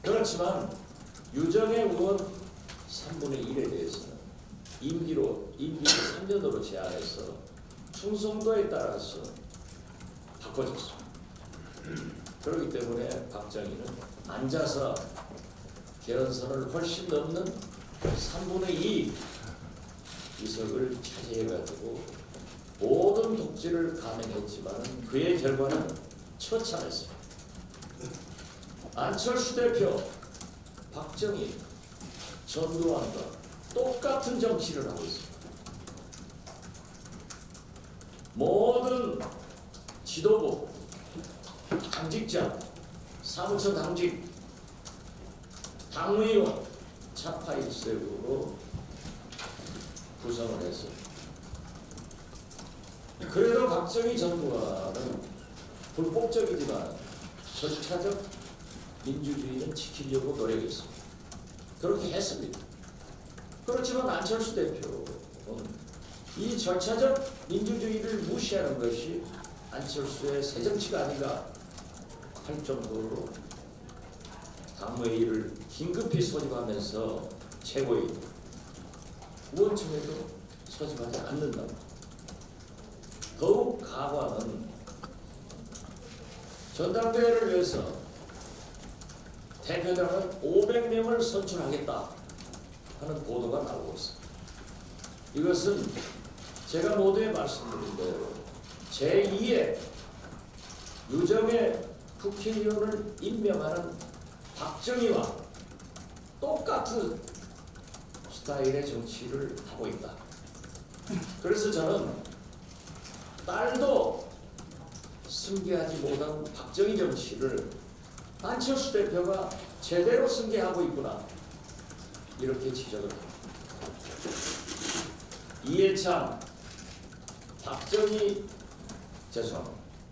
그렇지만 유정의 의원 3분의 1에 대해서는 임기를 3년으로 제한해서 충성도에 따라서 바꿔줬습니다. 그렇기 때문에 박정희는 앉아서 개헌선을 훨씬 넘는 3분의 2 의석을 차지해가지고 모든 독재를 감행했지만 그의 결과는 처참했습니다. 안철수 대표, 박정희, 전두환과 똑같은 정치를 하고 있습니다. 모든 지도부, 당직자, 사무처 당직, 당의원, 차파일색으로 구성을 해서 그래도 박정희 전두환은 불법적이지만 절차적 민주주의는 지키려고 노력했습니다. 그렇게 했습니다. 그렇지만 안철수 대표는 이 절차적 민주주의를 무시하는 것이 안철수의 새 정치가 아닌가 할 정도로 당무회의를 긴급히 소집하면서 최고위 의원총회도 소집하지 않는다. 더욱 가관은 전당대회를 위해서 대표당은 500명을 선출하겠다 하는 보도가 나오고 있습니다. 이것은 제가 모두에 말씀드린 대로 제2의 유정의 국회의원을 임명하는 박정희와 똑같은 스타일의 정치를 하고 있다. 그래서 저는 딸도 승계하지 못한 박정희 정치를 안철수 대표가 제대로 승계하고 있구나 이렇게 지적을 합니다. 이해찬, 박정희,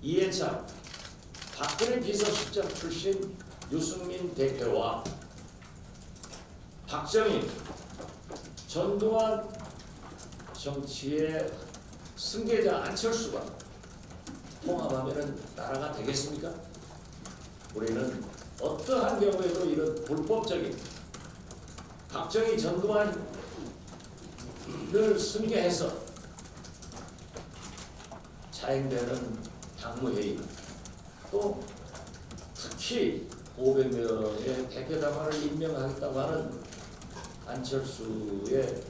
이해찬, 박근혜 비서실장 출신 유승민 대표와 박정희, 전두환 정치의 승계자 안철수가 통합하면 나라가 되겠습니까? 우리는 어떠한 경우에도 이런 불법적인 박정희, 전두환을 승계해서 자행되는 당무회의 또 특히 500명의 대표당원을 임명하겠다고 하는 안철수의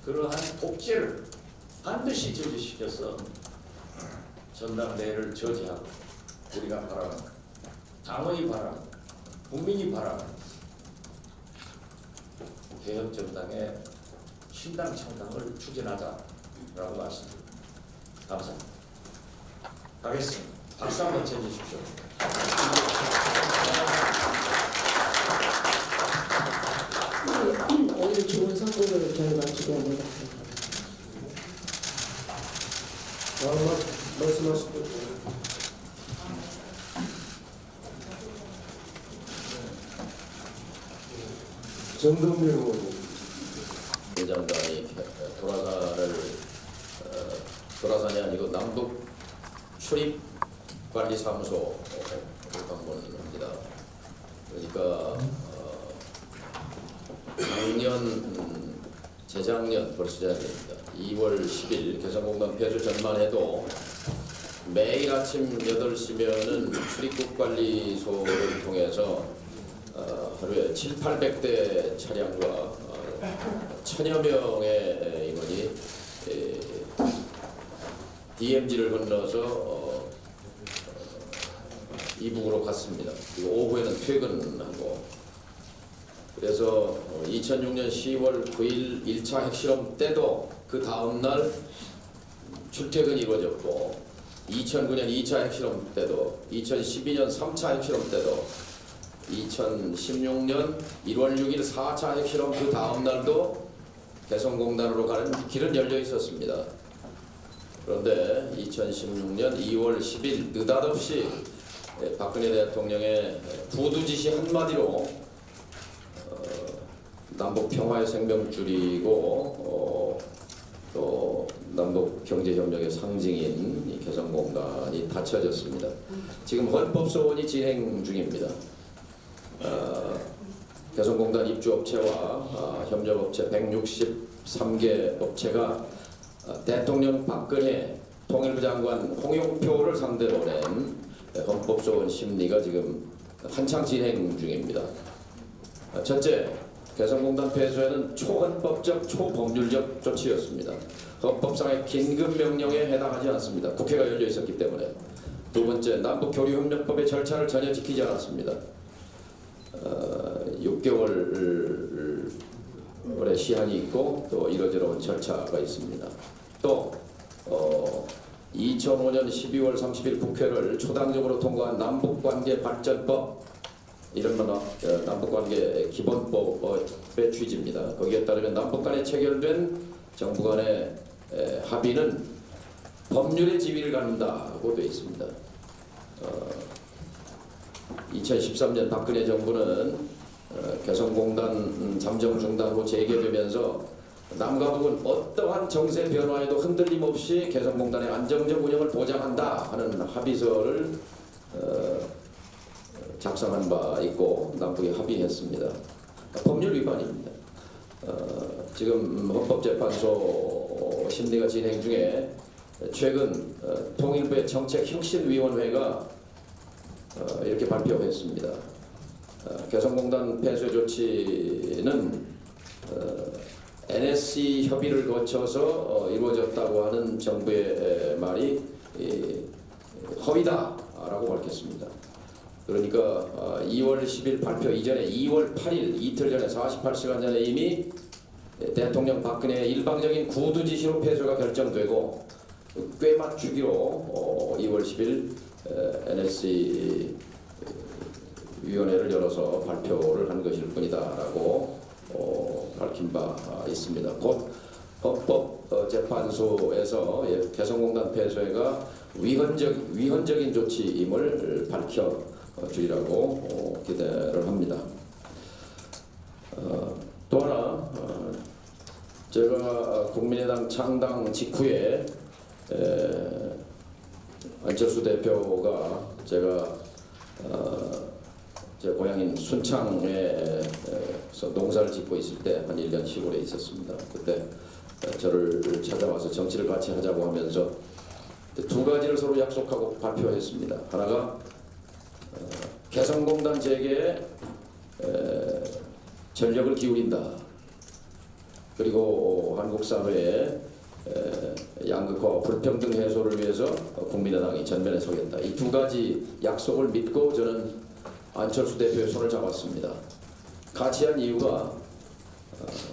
그러한 독재를 반드시 저지시켜서 전당대회를 저지하고 우리가 바라는 당원이 바라는 국민이 바라는 개혁정당의 신당 창당을 추진하자라고 말씀드립니다. 감사합니다. 가겠습니다. 박수 한번 쳐주십시오. 오늘 좋은 선거를 결과 기대합니다. 말씀하시고. 정동빈 의원님. 장관이 도라산이 아니고 남북 출입관리사무소 방문합니다. 그러니까 재작년 벌써 재작년입니다. 2월 10일 개성공단 폐주 전만 해도 매일 아침 8시면은 출입국 관리소를 통해서 하루에 700~800대 차량과 1000여 명의 인원이 DMZ를 건너서 이북으로 갔습니다. 그리고 오후에는 퇴근하고 그래서 2006년 10월 9일 1차 핵실험 때도 그 다음날 출퇴근이 이루어졌고 2009년 2차 핵실험 때도 2012년 3차 핵실험 때도 2016년 1월 6일 4차 핵실험 그 다음날도 개성공단으로 가는 길은 열려 있었습니다. 그런데 2016년 2월 10일 느닷없이 박근혜 대통령의 부두 지시 한마디로 남북 평화의 생명줄이고 또 남북 경제협력의 상징인 이 개성공단이 닫혀졌습니다. 지금 헌법소원이 진행 중입니다. 개성공단 입주업체와 협력업체 163개 업체가 대통령 박근혜 통일부 장관 홍영표를 상대로 낸 헌법소원 심리가 지금 한창 진행 중입니다. 첫째, 개성공단 폐쇄는 초헌법적, 초법률적 조치였습니다. 헌법상의 긴급명령에 해당하지 않습니다. 국회가 열려 있었기 때문에. 두 번째, 남북교류협력법의 절차를 전혀 지키지 않았습니다. 6개월의 시한이 있고 또 이러저러한 절차가 있습니다. 또 2005년 12월 30일 국회를 초당적으로 통과한 남북관계 발전법, 이른바 남북관계 기본법의 취지입니다. 거기에 따르면 남북 간에 체결된 정부 간의 합의는 법률의 지위를 갖는다고 되어 있습니다. 2013년 박근혜 정부는 개성공단 잠정 중단 후 재개되면서 남과 북은 어떠한 정세 변화에도 흔들림 없이 개성공단의 안정적 운영을 보장한다 하는 합의서를 작성한 바 있고 남북이 합의했습니다. 법률 위반입니다. 지금 헌법재판소 심리가 진행 중에 최근 통일부의 정책혁신위원회가 이렇게 발표했습니다. 개성공단 폐쇄 조치는 NSC 협의를 거쳐서 이루어졌다고 하는 정부의 말이 허위다라고 밝혔습니다. 그러니까 2월 10일 발표 이전에 2월 8일 이틀 전에 48시간 전에 이미 대통령 박근혜의 일방적인 구두 지시로 폐쇄가 결정되고 꽤 맞추기로 2월 10일 NSC 위원회를 열어서 발표를 한 것일 뿐이다라고 밝힌 바 있습니다. 곧 헌법재판소에서 개성공단 폐쇄가 위헌적인 조치임을 밝혀주리라고 기대를 합니다. 또 하나 제가 국민의당 창당 직후에 안철수 대표가 제가 제 고향인 순창에서 농사를 짓고 있을 때 한 1년 시골에 있었습니다. 그때 저를 찾아와서 정치를 같이 하자고 하면서 두 가지를 서로 약속하고 발표했습니다. 하나가 개성공단 재개에 전력을 기울인다. 그리고 한국 사회의 양극화와 불평등 해소를 위해서 국민의당이 전면에 서겠다. 이 두 가지 약속을 믿고 저는 안철수 대표의 손을 잡았습니다. 같이 한 이유가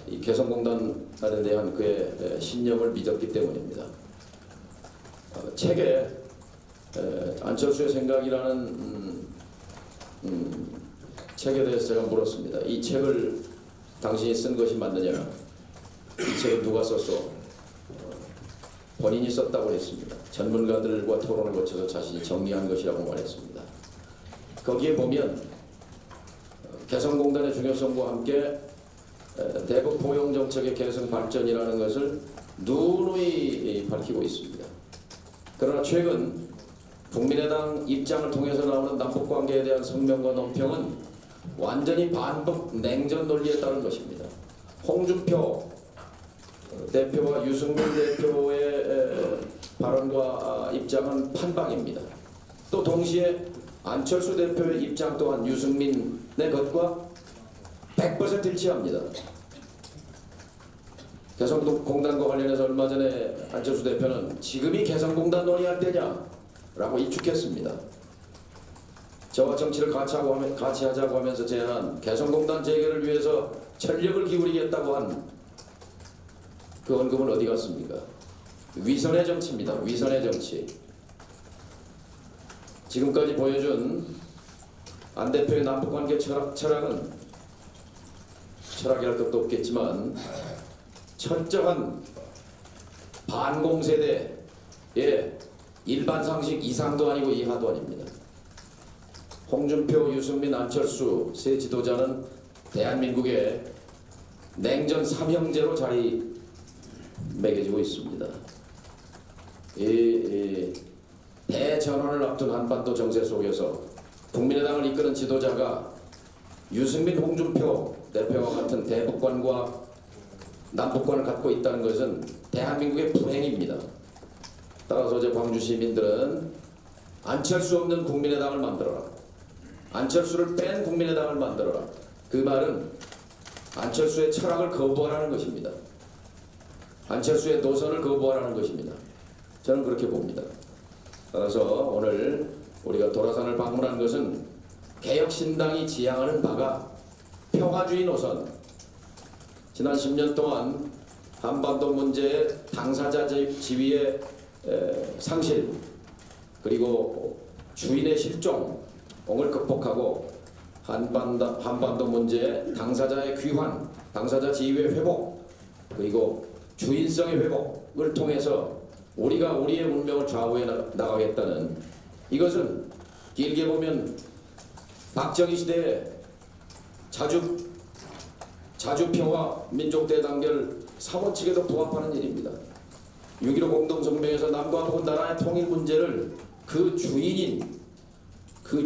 이 개성공단에 대한 그의 신념을 믿었기 때문입니다. 책에 안철수의 생각이라는 책에 대해서 제가 물었습니다. 이 책을 당신이 쓴 것이 맞느냐? 이 책을 누가 썼소? 본인이 썼다고 했습니다. 전문가들과 토론을 거쳐서 자신이 정리한 것이라고 말했습니다. 거기에 보면 개성공단의 중요성과 함께 대북 포용 정책의 개성 발전이라는 것을 누누이 밝히고 있습니다. 그러나 최근 국민의당 입장을 통해서 나오는 남북관계에 대한 성명과 논평은 완전히 반북 냉전 논리에 따른 것입니다. 홍준표 대표와 유승민 대표의 발언과 입장은 판박입니다. 또 동시에 안철수 대표의 입장 또한 유승민의 것과 100% 일치합니다. 개성공단과 관련해서 얼마 전에 안철수 대표는 지금이 개성공단 논의할 때냐라고 입축했습니다. 저와 정치를 같이 하자고 하면서 제안한 개성공단 재개를 위해서 전력을 기울이겠다고 한 그 언급은 어디 갔습니까? 위선의 정치입니다. 위선의 정치. 지금까지 보여준 안 대표의 남북관계 철학은 철학이랄 것도 없겠지만 철저한 반공세대의 일반 상식 이상도 아니고 이하도 아닙니다. 홍준표, 유승민, 안철수 세 지도자는 대한민국의 냉전 3형제로 자리매겨지고 있습니다. 이 대전환을 앞둔 한반도 정세 속에서 국민의당을 이끄는 지도자가 유승민, 홍준표 대표와 같은 대북관과 남북관을 갖고 있다는 것은 대한민국의 불행입니다. 따라서 어제 광주 시민들은 안철수 없는 국민의당을 만들어라. 안철수를 뺀 국민의당을 만들어라. 그 말은 안철수의 철학을 거부하라는 것입니다. 안철수의 노선을 거부하라는 것입니다. 저는 그렇게 봅니다. 따라서 오늘 우리가 도라산을 방문한 것은 개혁신당이 지향하는 바가 평화주의 노선, 지난 10년 동안 한반도 문제의 당사자 지위의 상실, 그리고 주인의 실종을 극복하고 한반도 문제의 당사자의 귀환, 당사자 지위의 회복, 그리고 주인성의 회복을 통해서 우리가 우리의 운명을 좌우해 나가겠다는, 이것은 길게 보면 박정희 시대에 자주평화 민족대단결 사원칙에도 부합하는 일입니다. 6.15 공동성명에서 남과 북 나라의 통일 문제를 그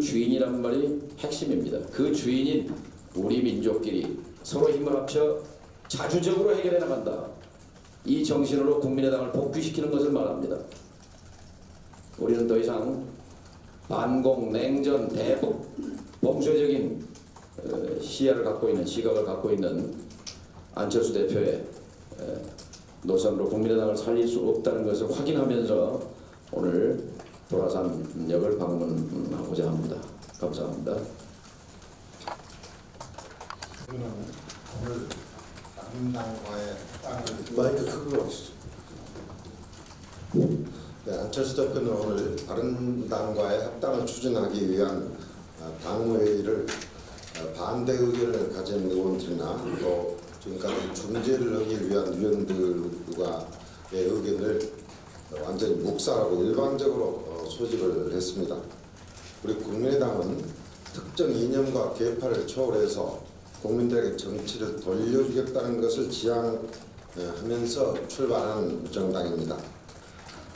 주인이란 말이 핵심입니다. 그 주인인 우리 민족끼리 서로 힘을 합쳐 자주적으로 해결해 나간다. 이 정신으로 국민의당을 복귀시키는 것을 말합니다. 우리는 더 이상 반공, 냉전, 대북, 봉쇄적인 시각을 갖고 있는 안철수 대표의 노선으로 국민의당을 살릴 수 없다는 것을 확인하면서 오늘 도라산역을 방문하고자 합니다. 감사합니다. 오늘 바른당과의 땅을 마이크 크고 하시죠. 네, 안철수 대표는 오늘 바른당과의 합당을 추진하기 위한 당무회의를 반대 의견을 가진 의원들이나 또 지금까지 중재를 하기 위한 위원들과의 의견을 완전히 묵살하고 일방적으로 소집을 했습니다. 우리 국민의당은 특정 이념과 계파를 초월해서 국민들에게 정치를 돌려주겠다는 것을 지향하면서 출발한 정당입니다.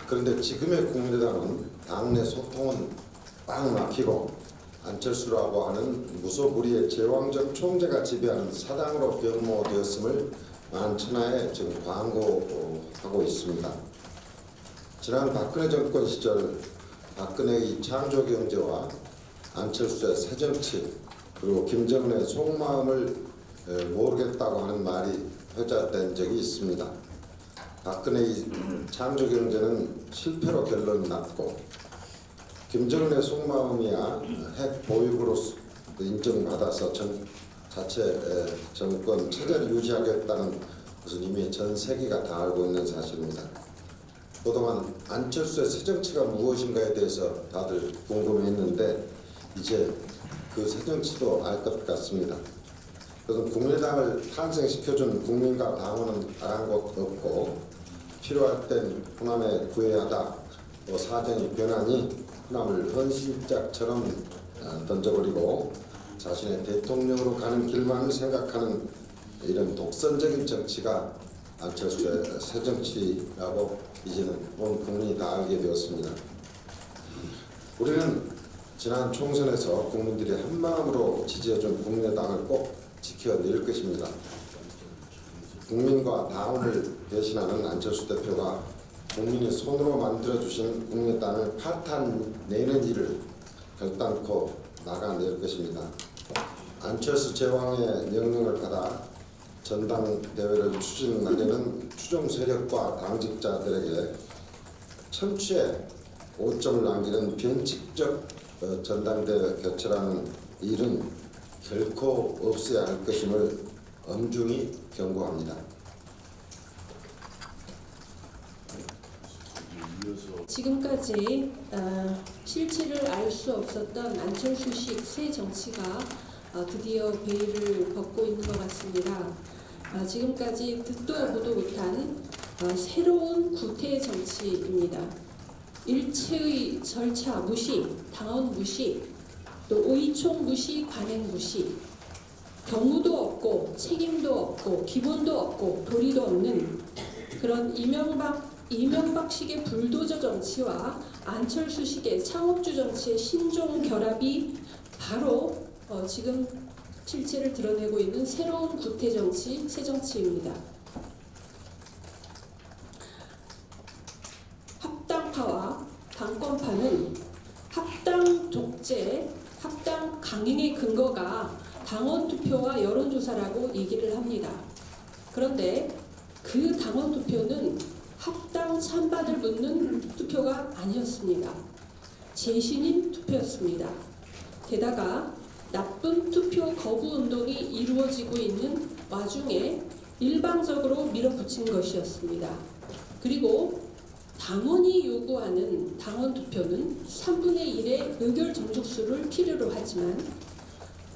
그런데 지금의 국민의당은 당내 소통은 빵 막히고 안철수라고 하는 무소불위의 제왕적 총재가 지배하는 사당으로 변모되었음을 만천하에 지금 광고하고 있습니다. 지난 박근혜 정권 시절 박근혜의 창조경제와 안철수의 새정치, 그리고 김정은의 속마음을 모르겠다고 하는 말이 회자된 적이 있습니다. 박근혜의 창조경제는 실패로 결론이 났고 김정은의 속마음이야 핵 보유국으로 인정받아서 자체 정권 체제를 유지하겠다는 것은 이미 전 세계가 다 알고 있는 사실입니다. 그동안 안철수의 새정치가 무엇인가에 대해서 다들 궁금해했는데 이제 그 새정치도 알 것 같습니다. 그래서 국민의당을 탄생시켜준 국민과 당원은 아랑곳 없고 필요할 땐 호남에 구해야 하다. 사정이 변하니 호남을 헌신짝처럼 던져버리고 자신의 대통령으로 가는 길만 생각하는 이런 독선적인 정치가 안철수의 새정치라고 이제는 온 국민이 다 알게 되었습니다. 우리는 지난 총선에서 국민들이 한마음으로 지지해준 국민의당을 꼭 지켜낼 것입니다. 국민과 당원을 배신하는 안철수 대표가 국민이 손으로 만들어주신 국민의당을 파탄내는 일을 결단코 나가낼 것입니다. 안철수 제왕의 명령을 받아 전당대회를 추진하려는 추종 세력과 당직자들에게 청취에 오점을 남기는 변칙적 전당대회 개최라는 일은 결코 없어야 할 것임을 엄중히 경고합니다. 지금까지 실체를 알 수 없었던 안철수식 새 정치가 드디어 베일을 벗고 있는 것 같습니다. 지금까지 듣도 보도 못한 새로운 구태 정치입니다. 일체의 절차 무시, 당원 무시, 또 의총 무시, 관행 무시, 경우도 없고 책임도 없고 기본도 없고 도리도 없는 그런 이명박식의 불도저 정치와 안철수식의 창업주 정치의 신종 결합이 바로 지금 실체를 드러내고 있는 새로운 구태 정치, 새 정치입니다. 합당파와 당권파는 합당 독재, 합당 강행의 근거가 당원 투표와 여론조사라고 얘기를 합니다. 그런데 그 당원 투표는 합당 찬반을 묻는 투표가 아니었습니다. 재신임 투표였습니다. 게다가 나쁜 투표 거부 운동이 이루어지고 있는 와중에 일방적으로 밀어붙인 것이었습니다. 그리고 당원이 요구하는 당원 투표는 3분의 1의 의결 정족수를 필요로 하지만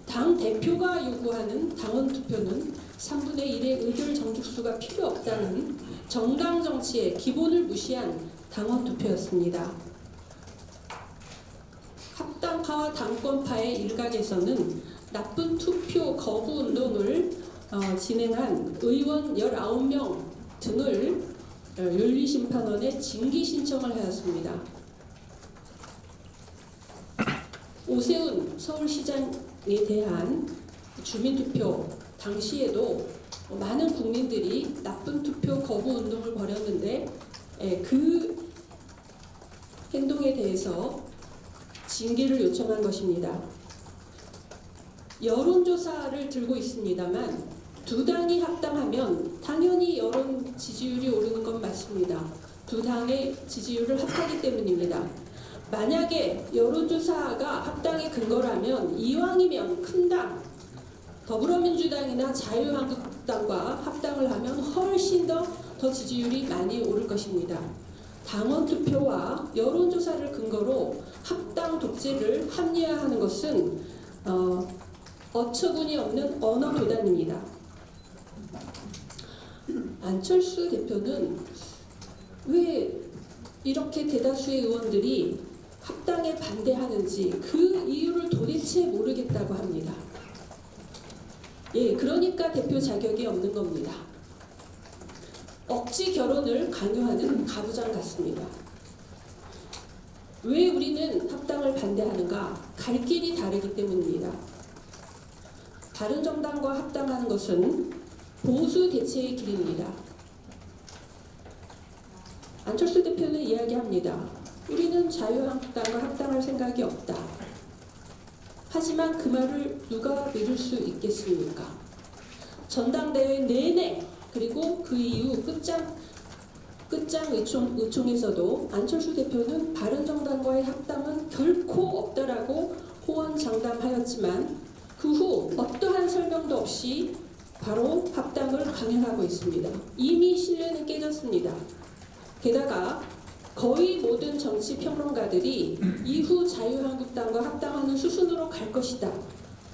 당 대표가 요구하는 당원 투표는 3분의 1의 의결 정족수가 필요 없다는 정당 정치의 기본을 무시한 당원 투표였습니다. 합당파와 당권파의 일각에서는 나쁜 투표 거부 운동을 진행한 의원 19명 등을 윤리심판원에 징계 신청을 하였습니다. 오세훈 서울시장에 대한 주민투표 당시에도 많은 국민들이 나쁜 투표 거부 운동을 벌였는데 그 행동에 대해서 징계를 요청한 것입니다. 여론조사를 들고 있습니다만 두 당이 합당하면 당연히 여론 지지율이 오르는 건 맞습니다. 두 당의 지지율을 합하기 때문입니다. 만약에 여론조사가 합당의 근거라면 이왕이면 큰 당, 더불어민주당이나 자유한국당과 합당을 하면 훨씬 더 지지율이 많이 오를 것입니다. 당원 투표와 여론조사를 근거로 합당 독재를 합리화하는 것은 어처구니 없는 언어 도단입니다. 안철수 대표는 왜 이렇게 대다수의 의원들이 합당에 반대하는지 그 이유를 도대체 모르겠다고 합니다. 그러니까 대표 자격이 없는 겁니다. 억지 결혼을 강요하는 가부장 같습니다. 왜 우리는 합당을 반대하는가? 갈 길이 다르기 때문입니다. 바른정당과 합당하는 것은 보수 대체의 길입니다. 안철수 대표는 이야기합니다. 우리는 자유한국당과 합당할 생각이 없다. 하지만 그 말을 누가 믿을 수 있겠습니까? 전당대회 내내 그리고 그 이후 끝장 의총에서도 안철수 대표는 바른정당과의 합당은 결코 없다라고 호언장담하였지만 그 후 어떠한 설명도 없이 바로 합당을 강행하고 있습니다. 이미 신뢰는 깨졌습니다. 게다가 거의 모든 정치 평론가들이 이후 자유한국당과 합당하는 수순으로 갈 것이다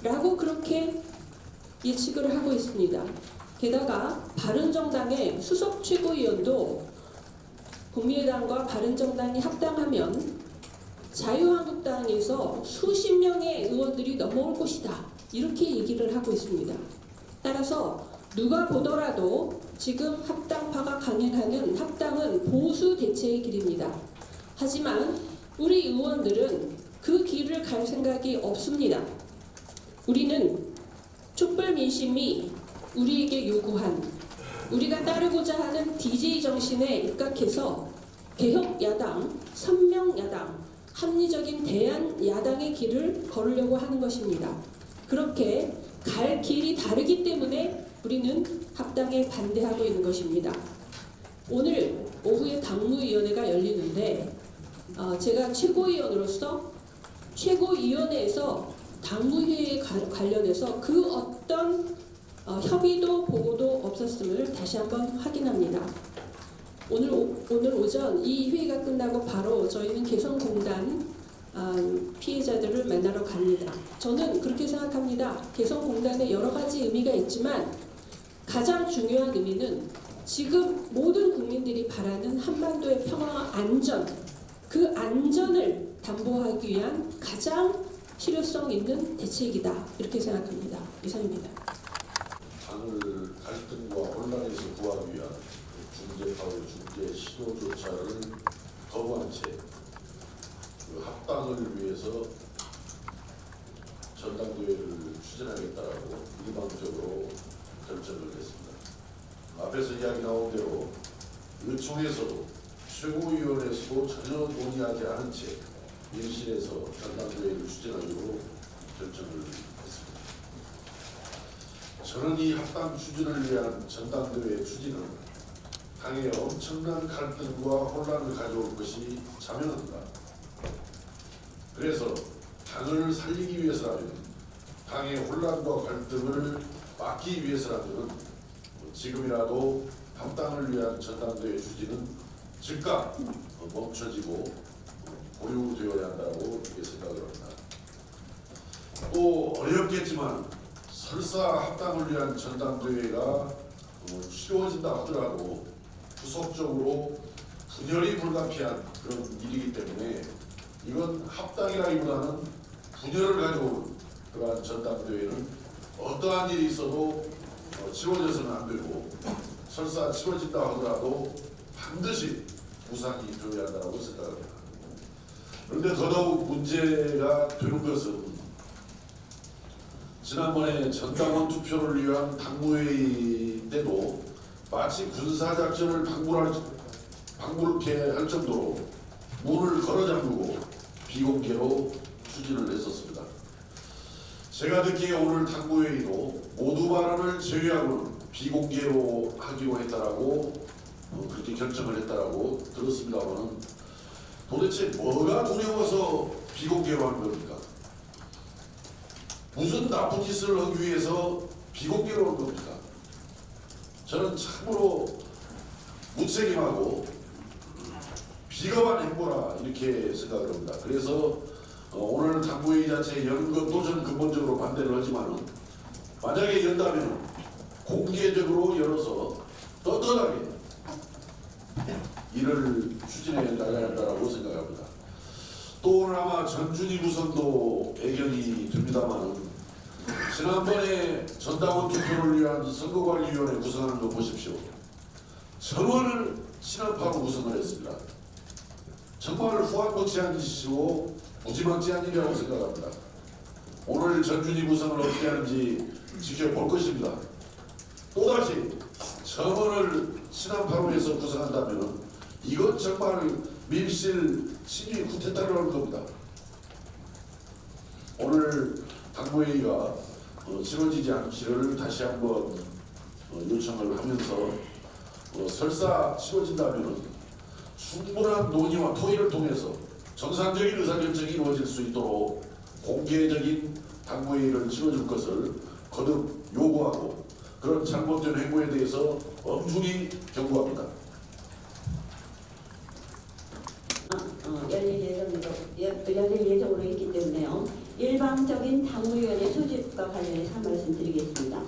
라고 그렇게 예측을 하고 있습니다. 게다가 바른정당의 수석 최고위원도 국민의당과 바른정당이 합당하면 자유한국당에서 수십 명의 의원들이 넘어올 것이다 이렇게 얘기를 하고 있습니다. 따라서 누가 보더라도 지금 합당파가 강행하는 합당은 보수 대체의 길입니다. 하지만 우리 의원들은 그 길을 갈 생각이 없습니다. 우리는 촛불 민심이 우리에게 요구한 우리가 따르고자 하는 DJ 정신에 입각해서 개혁 야당, 선명 야당, 합리적인 대안 야당의 길을 걸으려고 하는 것입니다. 그렇게 갈 길이 다르기 때문에 우리는 합당에 반대하고 있는 것입니다. 오늘 오후에 당무위원회가 열리는데 제가 최고위원으로서 최고위원회에서 당무회에 관련해서 그 어떤 협의도 보고도 없었음을 다시 한번 확인합니다. 오늘 오전 이 회의가 끝나고 바로 저희는 개성공단 피해자들을 만나러 갑니다. 저는 그렇게 생각합니다. 개성공단에 여러 가지 의미가 있지만 가장 중요한 의미는 지금 모든 국민들이 바라는 한반도의 평화와 안전, 그 안전을 담보하기 위한 가장 실효성 있는 대책이다 이렇게 생각합니다. 이상입니다. 당을 갈등과 혼란에서 구하기 위한 중재파의 중재 시도조차를 거부한 채 그 합당을 위해서 전당대회를 추진하겠다라고 일방적으로 결정을 했습니다. 앞에서 이야기 나온 대로 의총에서도 최고위원회에서도 전혀 논의하지 않은 채 밀실에서 전당대회를 추진하기로 결정을 했습니다. 저는 이 합당 추진을 위한 전당대회 추진은 당의 엄청난 갈등과 혼란을 가져올 것이 자명합니다. 그래서 당을 살리기 위해서라면, 당의 혼란과 갈등을 막기 위해서라면 지금이라도 합당을 위한 전당대회 추진은 즉각 멈춰지고 보류되어야 한다고 이렇게 생각을 합니다. 또 어렵겠지만 설사 합당을 위한 전당대회가 치러진다 하더라도 구속적으로 분열이 불가피한 그런 일이기 때문에 이건 합당이라기보다는 분열을 가져온 그러한 전당대회는 어떠한 일이 있어도 치러져서는 안 되고, 설사 치러진다 하더라도 반드시 무산이 되어야 한다고 생각합니다. 그런데 더더욱 문제가 되는 것은 지난번에 전당원 투표를 위한 당무회의 때도 마치 군사작전을 방불케 할 정도로 문을 걸어잠그고 비공개로 추진을 했었습니다. 제가 듣기에 오늘 당무회의도 모두 발언을 제외하고는 비공개로 하기로 했다라고 그렇게 결정을 했다라고 들었습니다만, 도대체 뭐가 두려워서 비공개로 하는 겁니까? 무슨 나쁜 짓을 하기 위해서 비공개로 하는 겁니까? 저는 참으로 무책임하고 비겁한 행보라 이렇게 생각을 합니다. 그래서 오늘 당무회의 자체에 여는 것도 저는 근본적으로 반대를 하지만, 만약에 연다면 공개적으로 열어서 떳떳하게 이를 추진해 나가야 한다고 생각합니다. 또 오늘 아마 전준희 부선도 애견이 됩니다만, 지난번에 전당원 투표를 위한 선거관리위원회 구성하는 거 보십시오. 전원을 친합하고 구성을 했습니다. 정말 후한무치한 짓이고 무지막지한 일이라고 생각합니다. 오늘 전준희 구성을 어떻게 하는지 지켜볼 것입니다. 또다시 전원을 친합하고 해서 구성한다면 이건 정말 밀실 친위 쿠데타를 하는 겁니다. 오늘 당무회의가 치러지지 않기를 다시 한번 요청을 하면서 설사 치러진다면 충분한 논의와 토의를 통해서 정상적인 의사결정이 이루어질 수 있도록 공개적인 당무회의를 치러줄 것을 거듭 요구하고, 그런 잘못된 행보에 대해서 엄중히 경고합니다. 열릴 예정으로 있기 때문에요. 일방적인 당무위원회 소집과 관련해서 한 말씀 드리겠습니다.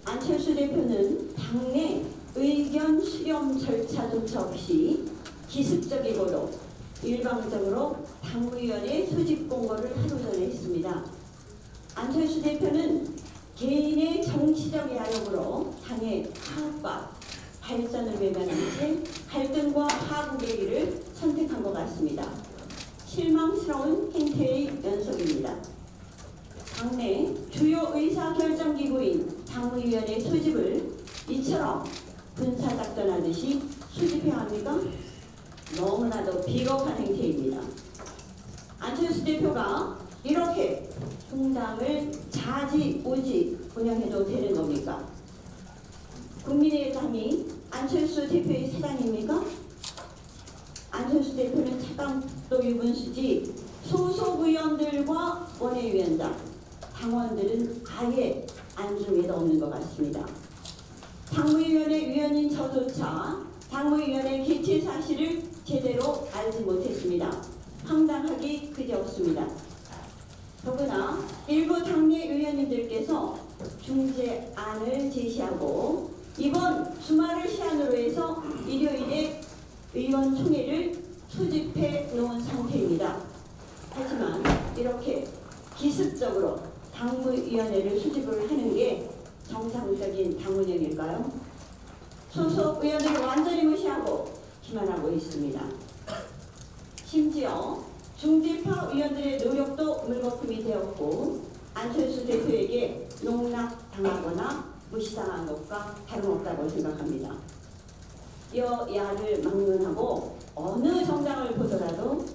안철수 대표는 당내 의견 수렴 절차조차 없이 기습적이고도 일방적으로 당무위원회 소집 공고를 하루 전에 했습니다. 안철수 대표는 개인의 정치적 야욕으로 당의 파업과 발전을 외면한 채 갈등과 파국의 길을 선택한 것 같습니다. 실망스러운 행태의 연속입니다. 당내 주요 의사결정기구인 당무위원회 소집을 이처럼 군사작전하듯이 수집해야 합니까? 너무나도 비겁한 행태입니다. 안철수 대표가 이렇게 통당을 자지우지 운영해도 되는 겁니까? 국민의당이 안철수 대표의 사장입니까? 안철수 대표는 차관도 유분수지 소속 의원들과 원외위원장, 당원들은 아예 안중에도 없는 것 같습니다. 당무위원회 위원인 저조차 당무위원회 개최 사실을 제대로 알지 못했습니다. 황당하기 그지없습니다. 더구나 일부 당내 의원님들께서 중재안을 제시하고 이번 주말을 시한으로 해서 일요일에 의원총회를 소집해 놓은 상태입니다. 하지만 이렇게 기습적으로 당무위원회를 소집을 하는 게 정상적인 당운영일까요? 소속 의원들을 완전히 무시하고 기만하고 있습니다. 심지어 중재파 의원들의 노력도 물거품이 되었고 안철수 대표에게 농락당하거나 무시당한 것과 다름없다고 생각합니다. 여야를 막론하고 어느 정당을 보더라도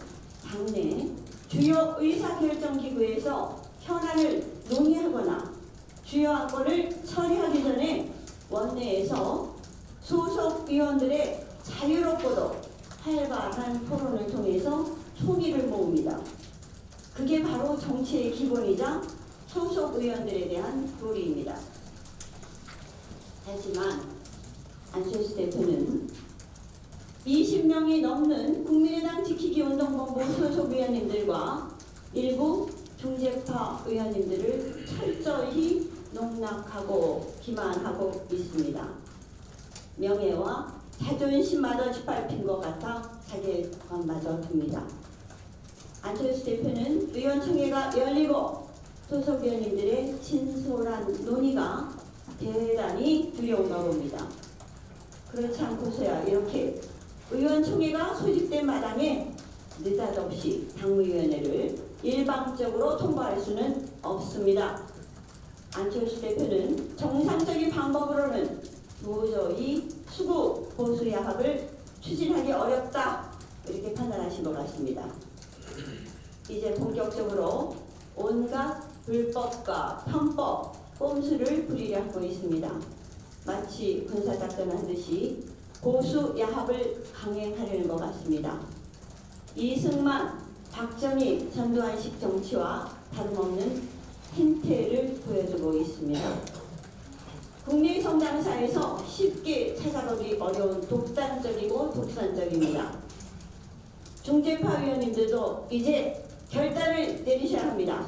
당내 주요 의사결정기구에서 현안을 논의하거나 주요 안건을 처리하기 전에 원내에서 소속 의원들의 자유롭고도 활발한 토론을 통해서 총의를 모읍니다. 그게 바로 정치의 기본이자 소속 의원들에 대한 도리입니다. 하지만 안철수 대표는 20명이 넘는 국민의당 지키기 운동본부 소속 의원님들과 일부 중재파 의원님들을 철저히 농락하고 기만하고 있습니다. 명예와 자존심마저 짓밟힌 것 같아 자괴감마저 듭니다. 안철수 대표는 의원총회가 열리고 소속 의원님들의 진솔한 논의가 대단히 두려운가 봅니다. 그렇지 않고서야 이렇게 의원총회가 소집된 마당에 느닷없이 당무위원회를 일방적으로 통과할 수는 없습니다. 안철수 대표는 정상적인 방법으로는 도저히 수구 보수야합을 추진하기 어렵다 이렇게 판단하신 것 같습니다. 이제 본격적으로 온갖 불법과 편법, 꼼수를 부리려 하고 있습니다. 마치 군사작전한 듯이 보수야합을 강행하려는 것 같습니다. 이승만, 박정희 전두환식 정치와 다름없는 행태를 보여주고 있습니다. 국내 정당사에서 쉽게 찾아보기 어려운 독단적이고 독선적입니다. 중재파 의원님들도 이제 결단을 내리셔야 합니다.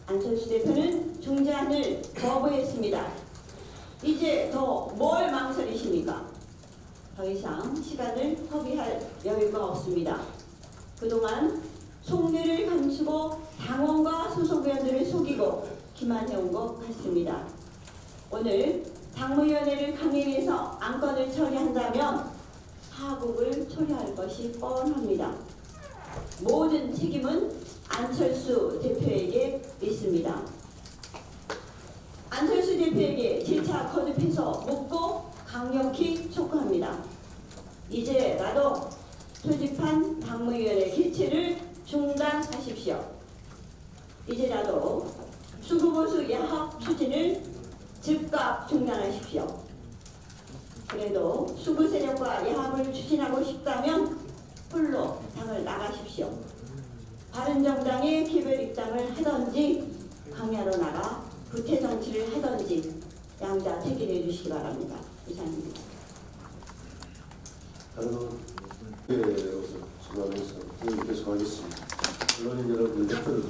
안철수 대표는 중재안을 거부했습니다. 이제 더 뭘 망설이십니까? 더 이상 시간을 허비할 여유가 없습니다. 그동안 속내를 감추고 당원과 소속 의원들을 속이고 기만해온 것 같습니다. 오늘 당무위원회를 강행해서 안건을 처리한다면 하국을 초래할 것이 뻔합니다. 모든 책임은 안철수 대표에게 있습니다. 안철수 대표에게 재차 거듭해서 묻고 강력히 촉구합니다. 이제라도 소집한 당무위원회 개최를 중단하십시오. 이제라도 수구보수 야합 추진을 즉각 중단하십시오. 그래도 수구 세력과 야합을 추진하고 싶다면 홀로 당을 나가십시오. 바른정당의 개별 입장을 하든지 광야로 나가 구태 정치를 하든지 양자 택일해 주시기 바랍니다. 이상입니다. 다른 전화해서 계속하겠습니다. 언론인 여러분 대표를